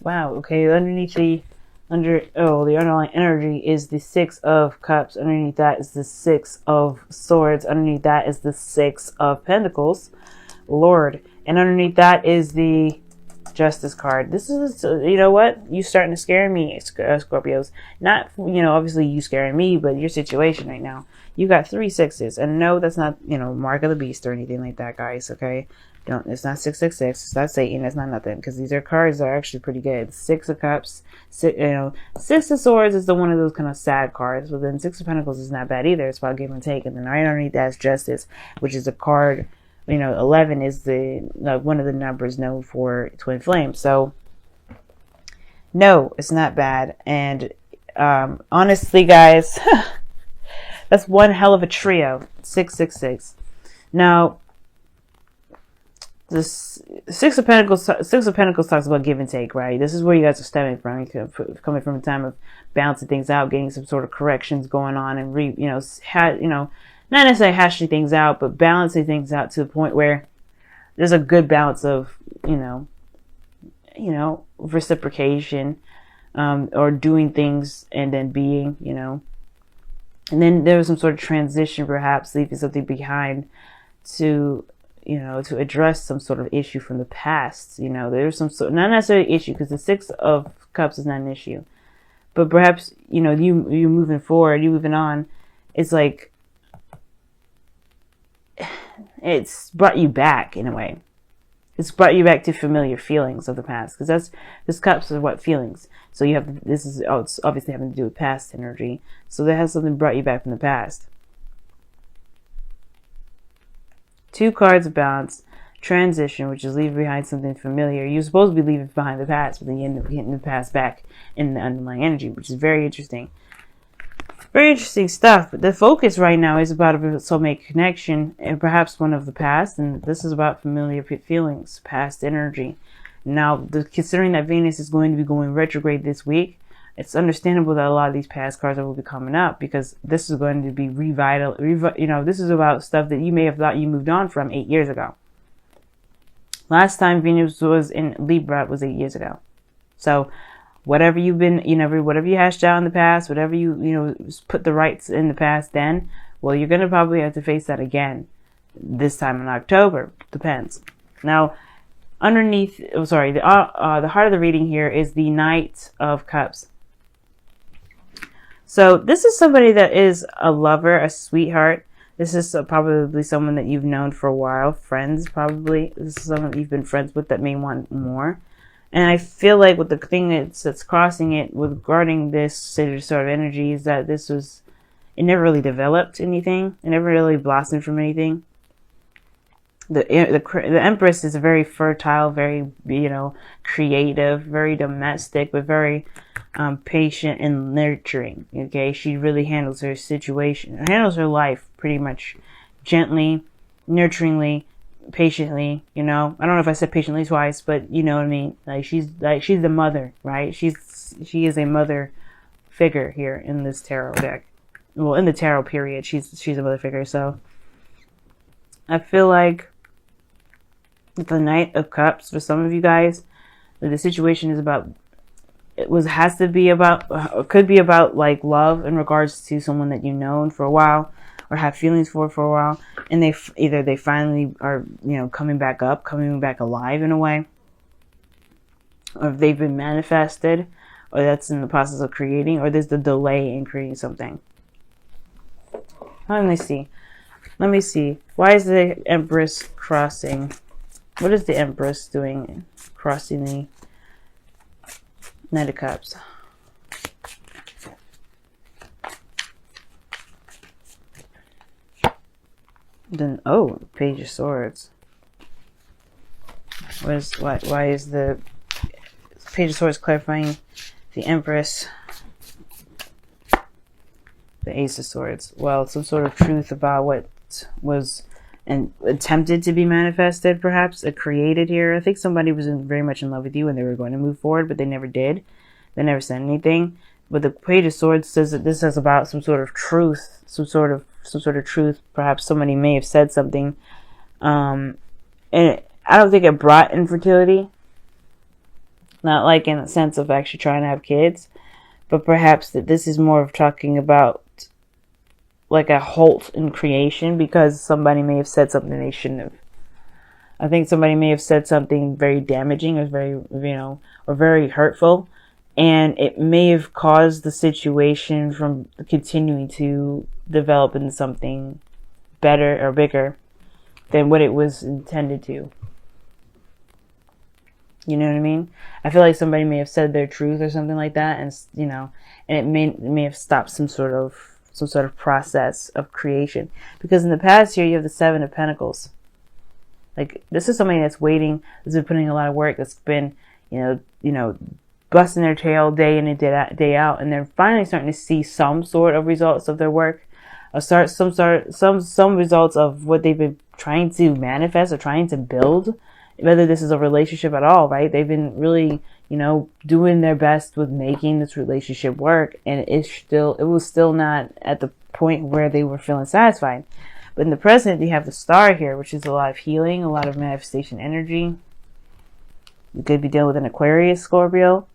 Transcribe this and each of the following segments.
Wow. Okay. Underneath the the underlying energy is the Six of Cups. Underneath that is the Six of Swords. Underneath that is the Six of Pentacles, Lord. And underneath that is the Justice card. This is, you know what? You starting to scare me, Scorpios. Not, obviously you scaring me, but your situation right now. You got 3 sixes. And no, that's not, mark of the beast or anything like that, guys, okay? Don't, it's not 666. It's not Satan. It's not nothing. Because these are cards that are actually pretty good. 6 of Cups. Six of Swords is the one of those kind of sad cards. But then 6 of Pentacles is not bad either. It's about give and take. And then right underneath that is Justice, which is a card. 11 is the one of the numbers known for twin flames. So no, it's not bad. And honestly, guys, that's one hell of a trio. 666. Now, this Six of Pentacles talks about give and take, right? This is where you guys are stemming from. You're coming from a time of balancing things out, getting some sort of corrections going on, and not necessarily hashing things out, but balancing things out to the point where there's a good balance of, reciprocation, or doing things and then being, and then there was some sort of transition, perhaps leaving something behind to, to address some sort of issue from the past. There's some sort, not necessarily issue, because the Six of Cups is not an issue, but perhaps, you moving forward, you moving on. It's like, it's brought you back in a way. It's brought you back to familiar feelings of the past, because this cups are what feelings. So you have it's obviously having to do with past energy. So that has something brought you back from the past. 2 cards of balance, transition, which is leaving behind something familiar. You're supposed to be leaving behind the past, but then you end up getting the past back in the underlying energy, which is very interesting. Very interesting stuff, but the focus right now is about a soulmate connection, and perhaps one of the past, and this is about familiar feelings, past energy. Now, considering that Venus is going to be going retrograde this week, it's understandable that a lot of these past cards will be coming up, because this is going to be this is about stuff that you may have thought you moved on from 8 years ago. Last time Venus was in Libra was 8 years ago. So, whatever you've been, whatever you hashed out in the past, whatever you put the rights in the past then, well, you're going to probably have to face that again this time in October. Depends. Now, underneath, the heart of the reading here is the Knight of Cups. So this is somebody that is a lover, a sweetheart. This is probably someone that you've known for a while, friends probably. This is someone that you've been friends with that may want more. And I feel like with the thing that's crossing it regarding this sort of energy is that it never really developed anything. It never really blossomed from anything. The Empress is very fertile, very, creative, very domestic, but very patient and nurturing. Okay, she really handles her situation, handles her life pretty much gently, nurturingly, patiently. I don't know if I said patiently twice, but you know what I mean. She's the mother, right? She is a mother figure here in this tarot deck. Well, in the tarot period, she's a mother figure. So I feel like the Knight of Cups for some of you guys, the situation is about. Could be about like love in regards to someone that you've known for a while or have feelings for a while, and they finally are coming back alive in a way, or if they've been manifested, or that's in the process of creating, or there's the delay in creating something. Let me see. Why is the Empress crossing? What is the Empress doing crossing the Knight of Cups? Then Page of Swords. Why is the Page of Swords clarifying the Empress? The Ace of Swords. Well, some sort of truth about what was attempted to be manifested, perhaps, created here. I think somebody was very much in love with you and they were going to move forward, but they never did. They never said anything. But the Page of Swords says that this is about some sort of truth, some sort of truth. Perhaps somebody may have said something, and I don't think it brought infertility. Not like in the sense of actually trying to have kids, but perhaps that this is more of talking about like a halt in creation because somebody may have said something they shouldn't have. I think somebody may have said something very damaging or very, or very hurtful, and it may have caused the situation from continuing to develop into something better or bigger than what it was intended to. You know what I mean? I feel like somebody may have said their truth or something like that, and and it may have stopped some sort of process of creation. Because in the past here, you have the Seven of Pentacles. Like, this is somebody that's waiting, that's been putting a lot of work, that's been, busting their tail day in and day out, and they're finally starting to see some sort of results of their work, or some results of what they've been trying to manifest or trying to build. Whether this is a relationship at all, right? They've been really, doing their best with making this relationship work, and it was still not at the point where they were feeling satisfied. But in the present, you have the Star here, which is a lot of healing, a lot of manifestation energy. You could be dealing with an Aquarius, Scorpio.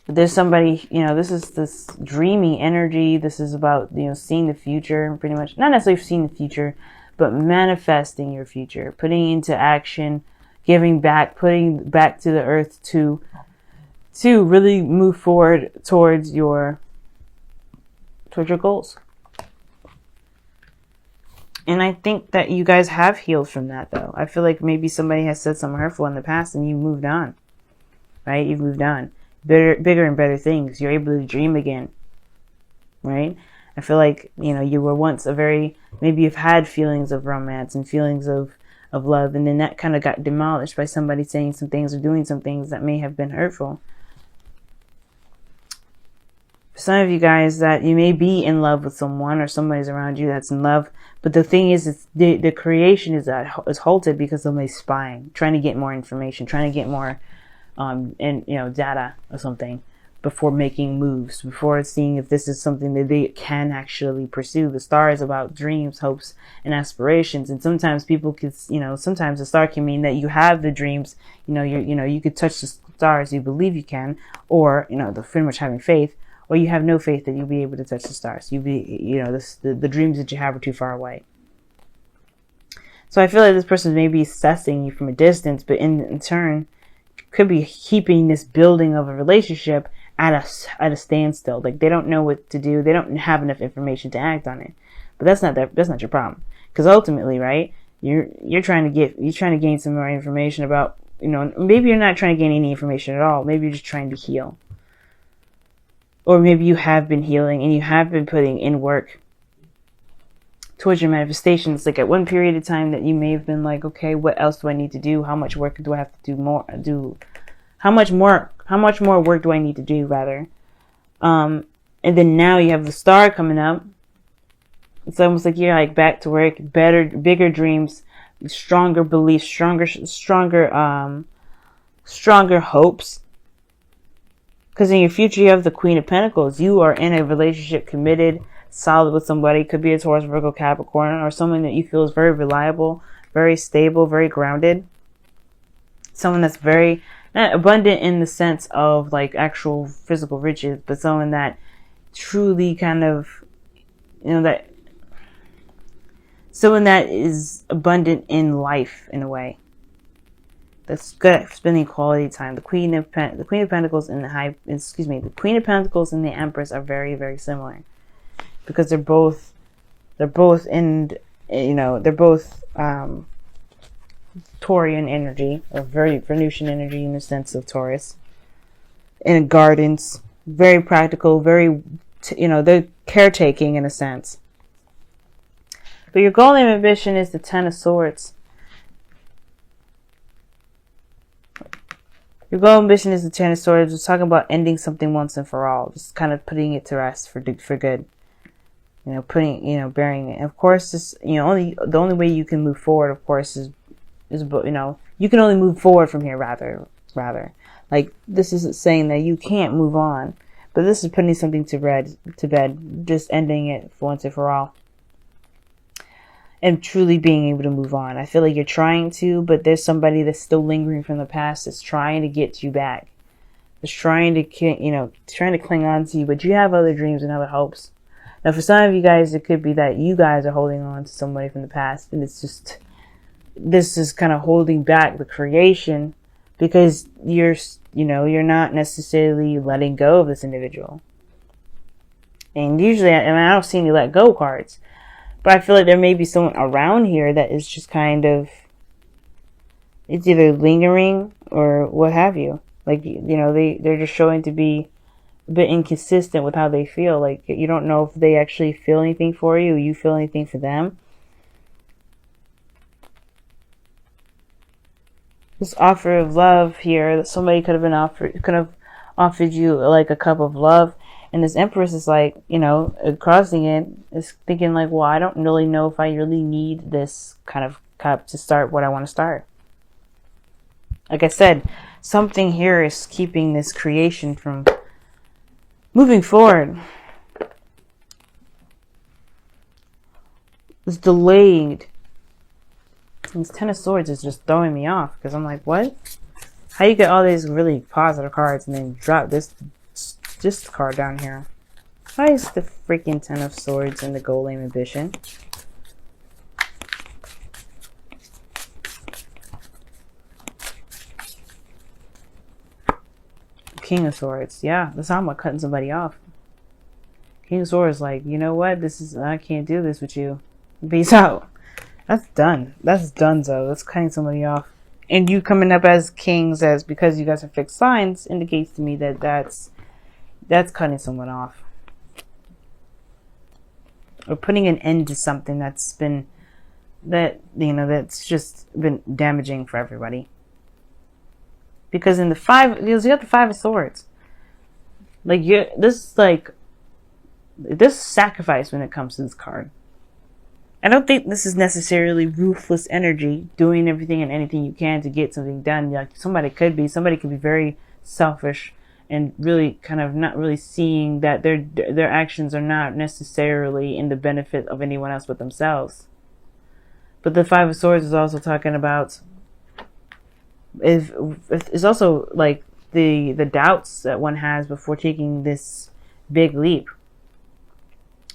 There's somebody, this is this dreamy energy. This is about, seeing the future, pretty much. Not necessarily seeing the future, but manifesting your future, putting into action, giving back, putting back to the earth to really move forward towards your goals. And I think that you guys have healed from that, though. I feel like maybe somebody has said something hurtful in the past and you moved on, right? You've moved on. Bigger and better things. You're able to dream again, right? I feel like, you were once maybe you've had feelings of romance and feelings of love, and then that kind of got demolished by somebody saying some things or doing some things that may have been hurtful. For some of you guys, that you may be in love with someone or somebody's around you that's in love, but the thing is the creation is halted because somebody's spying, trying to get more information, trying to get more data or something, before making moves, before seeing if this is something that they can actually pursue. The Star is about dreams, hopes, and aspirations. And sometimes people could, sometimes the Star can mean that you have the dreams, you could touch the stars, you believe you can, or, they're pretty much having faith, or you have no faith that you'll be able to touch the stars. The dreams that you have are too far away. So I feel like this person may be assessing you from a distance, but in turn, could be keeping this building of a relationship at a standstill. Like, they don't know what to do. They don't have enough information to act on it. But that's not your problem. Because ultimately, right, you're trying to gain some more information about, maybe you're not trying to gain any information at all. Maybe you're just trying to heal. Or maybe you have been healing and you have been putting in work towards your manifestations. Like, at one period of time that you may have been like, okay, what else do I need to do? How much work do I have to do? How much more work do I need to do, rather? And then now you have the Star coming up. It's almost like you're like back to work, bigger dreams, stronger beliefs, stronger hopes. Because in your future, you have the Queen of Pentacles. You are in a relationship, committed, solid with somebody. Could be a Taurus, Virgo, Capricorn, or someone that you feel is very reliable, very stable, very grounded. Someone that's very not abundant in the sense of like actual physical riches, but someone that truly kind of, someone that is abundant in life in a way. That's good at spending quality time. The Queen of Pentacles and the Queen of Pentacles and the Empress are very, very similar, because they're both Taurian energy, or very Venusian energy in the sense of Taurus. In gardens, very practical, very, they're caretaking in a sense. But your goal and ambition is the Ten of Swords. Your goal and ambition is the Ten of Swords. We're talking about ending something once and for all. Just kind of putting it to rest for good. Burying it. And of course, this, the only way you can move forward, of course, is you can only move forward from here, rather. Like, this isn't saying that you can't move on, but this is putting something to bed, just ending it for once and for all. And truly being able to move on. I feel like you're trying to, but there's somebody that's still lingering from the past that's trying to get you back. is trying to, trying to cling on to you, but you have other dreams and other hopes. Now, for some of you guys, it could be that you guys are holding on to somebody from the past, and this is kind of holding back the creation because you're not necessarily letting go of this individual. And usually, I don't see any let go cards, but I feel like there may be someone around here that is just kind of, it's either lingering or what have you. Like, they're just showing to be a bit inconsistent with how they feel. Like, you don't know if they actually feel anything for you, or you feel anything for them. This offer of love here that somebody could have offered you like a cup of love, and this Empress is like, crossing it, is thinking like, well, I don't really know if I really need this kind of cup to start what I want to start. Like I said, something here is keeping this creation from moving forward. It's delayed. And this Ten of Swords is just throwing me off because I'm like, what? How you get all these really positive cards and then drop this card down here? Why is the freaking Ten of Swords and the Golem Ambition? King of Swords. Yeah, that's how I'm cutting somebody off. King of Swords like, you know what? I can't do this with you. Peace out. That's done. That's donezo. That's cutting somebody off. And you coming up as kings, as because you guys are fixed signs, indicates to me that that's cutting someone off. Or putting an end to something that's just been damaging for everybody. Because in the you got the Five of Swords. Like, this is sacrifice when it comes to this card. I don't think this is necessarily ruthless energy, doing everything and anything you can to get something done. Like, somebody could be very selfish and really kind of not really seeing that their actions are not necessarily in the benefit of anyone else but themselves. But the Five of Swords is also talking about, it's also like the doubts that one has before taking this big leap.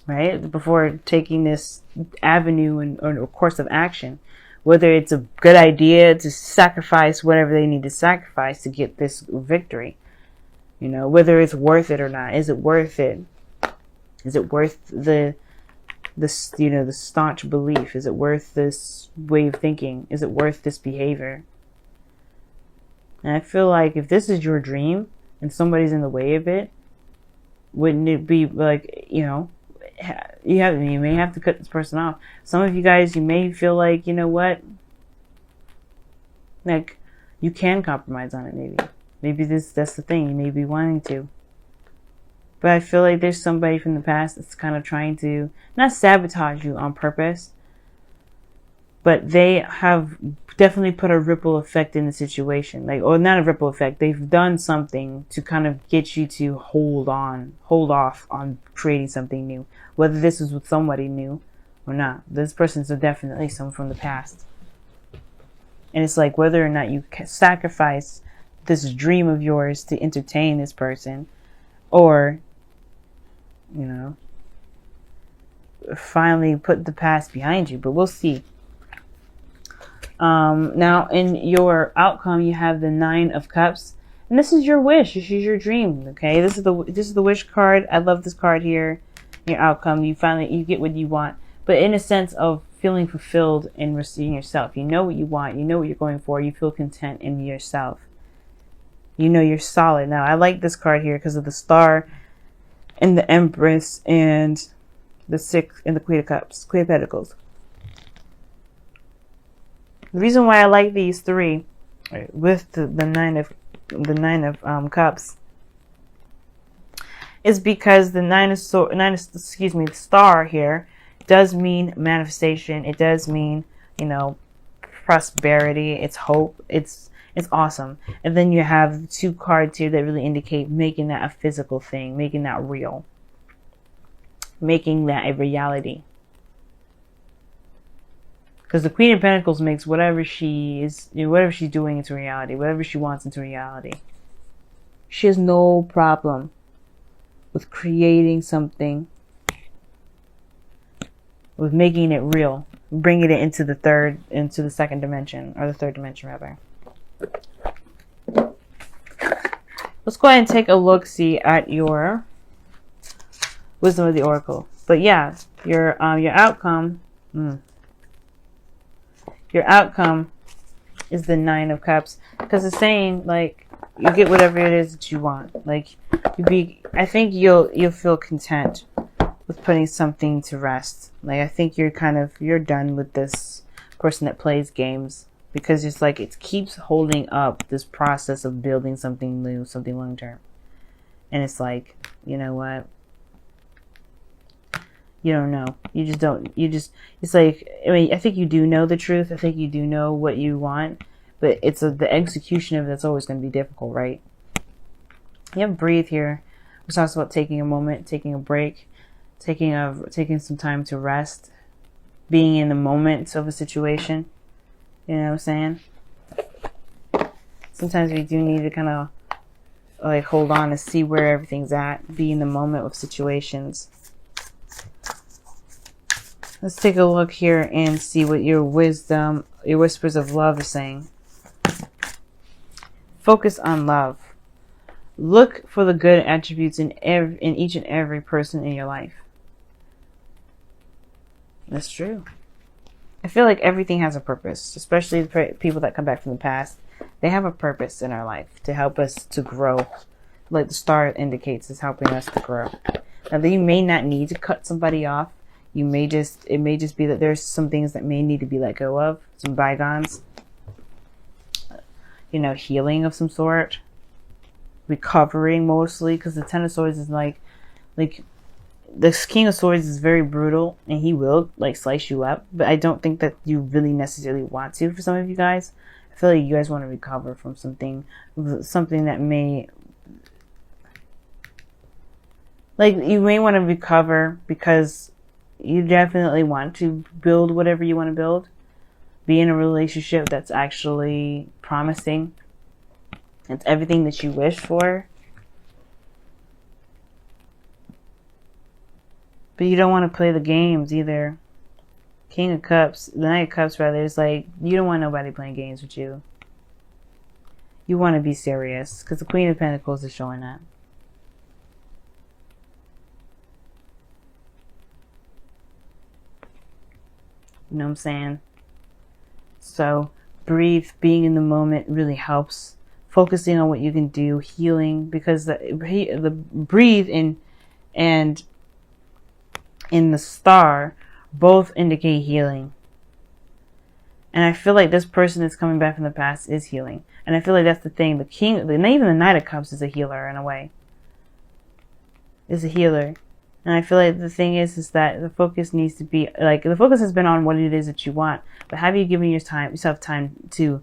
Right? Before taking this avenue or course of action. Whether it's a good idea to sacrifice whatever they need to sacrifice to get this victory. Whether it's worth it or not. Is it worth it? Is it worth the staunch belief? Is it worth this way of thinking? Is it worth this behavior? And I feel like if this is your dream and somebody's in the way of it, wouldn't it be like, you may have to cut this person off. Some of you guys, you may feel like, you know what, like, you can compromise on it. Maybe that's the thing, you may be wanting to, but I feel like there's somebody from the past that's kind of trying to not sabotage you on purpose, but they have definitely put a ripple effect in the situation. Like, or not a ripple effect, they've done something to kind of get you to hold off on creating something new. Whether this is with somebody new or not. This person's definitely someone from the past. And it's like, whether or not you sacrifice this dream of yours to entertain this person, or, finally put the past behind you. But we'll see. Now, in your outcome, you have the Nine of Cups. And this is your wish. This is your dream. Okay, this is the wish card. I love this card here. Your outcome, you get what you want, but in a sense of feeling fulfilled in receiving yourself. You know what you want. You know what you're going for. You feel content in yourself. You're solid. Now, I like this card here because of the Star and the Empress and the Six and the Queen of Cups, Queen of Pentacles. The reason why I like these three, with the Nine of Cups, is because the Star here does mean manifestation. It does mean, prosperity. It's hope. It's awesome. And then you have the two cards here that really indicate making that a physical thing, making that real, making that a reality. Because the Queen of Pentacles makes whatever she's doing into reality, whatever she wants into reality. She has no problem with creating something, with making it real, bringing it into the second dimension, or the third dimension rather. Let's go ahead and take a look-see at your wisdom of the oracle. But yeah, your outcome, your outcome is the 9 of Cups, because it's saying like you get whatever it is that you want. Like I think you'll feel content with putting something to rest. Like I think you're done with this person that plays games, because it's like it keeps holding up this process of building something new, something long term. And it's like, you know what? You don't know. It's like, I mean, I think you do know the truth. I think you do know what you want, but it's the execution of it that's always going to be difficult, right? You have breathe here, which talks about taking a moment, taking a break, taking some time to rest, being in the moment of a situation. You know what I'm saying? Sometimes we do need to kind of like hold on and see where everything's at, be in the moment with situations. Let's take a look here and see what your wisdom, your whispers of love is saying. Focus on love. Look for the good attributes in each and every person in your life. That's true. I feel like everything has a purpose, especially the people that come back from the past. They have a purpose in our life to help us to grow. Like the star indicates, is helping us to grow. Now, you may not need to cut somebody off. It may just be that there's some things that may need to be let go of, some bygones. Healing of some sort, recovering mostly, because the Ten of Swords is like the King of Swords is very brutal, and he will like slice you up. But I don't think that you really necessarily want to. For some of you guys, I feel like you guys want to recover from something that may. Like, you may want to recover because you definitely want to build whatever you want to build. Be in a relationship that's actually promising. It's everything that you wish for. But you don't want to play the games either. King of Cups, the Knight of Cups rather, is like, you don't want nobody playing games with you. You want to be serious, because the Queen of Pentacles is showing that. You know what I'm saying? So, breathe, being in the moment really helps. Focusing on what you can do, healing, because the breathe and in the star both indicate healing. And I feel like this person that's coming back from the past is healing. And I feel like that's the thing. Even the Knight of Cups is a healer in a way. Is a healer. And I feel like the thing is that the focus needs to be, like, the focus has been on what it is that you want. But have you given yourself time to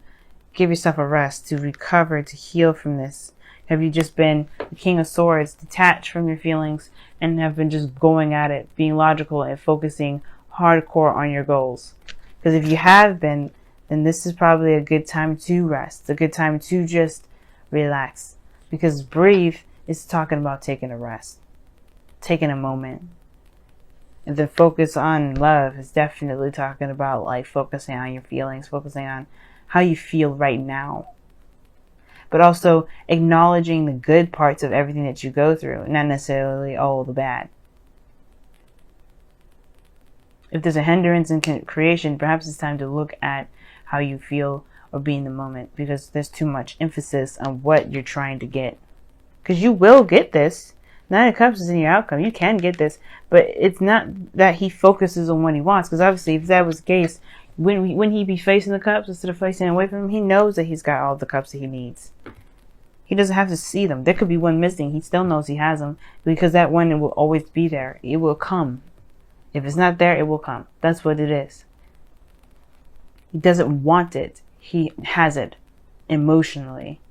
give yourself a rest, to recover, to heal from this? Have you just been the King of Swords, detached from your feelings, and have been just going at it, being logical and focusing hardcore on your goals? Because if you have been, then this is probably a good time to rest, a good time to just relax. Because breathe is talking about taking a rest, taking a moment. And the focus on love is definitely talking about like focusing on your feelings, focusing on how you feel right now. But also acknowledging the good parts of everything that you go through, not necessarily all the bad. If there's a hindrance in creation, perhaps it's time to look at how you feel or be in the moment, because there's too much emphasis on what you're trying to get. Because you will get this. Nine of Cups is in your outcome. You can get this, but it's not that he focuses on what he wants. Because obviously, if that was the case, when he be facing the cups instead of facing away from him, he knows that he's got all the cups that he needs. He doesn't have to see them. There could be one missing. He still knows he has them, because that one, it will always be there. It will come. If it's not there, it will come. That's what it is. He doesn't want it. He has it emotionally.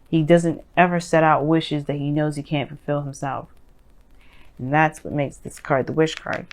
He doesn't ever set out wishes that he knows he can't fulfill himself. And that's what makes this card the wish card.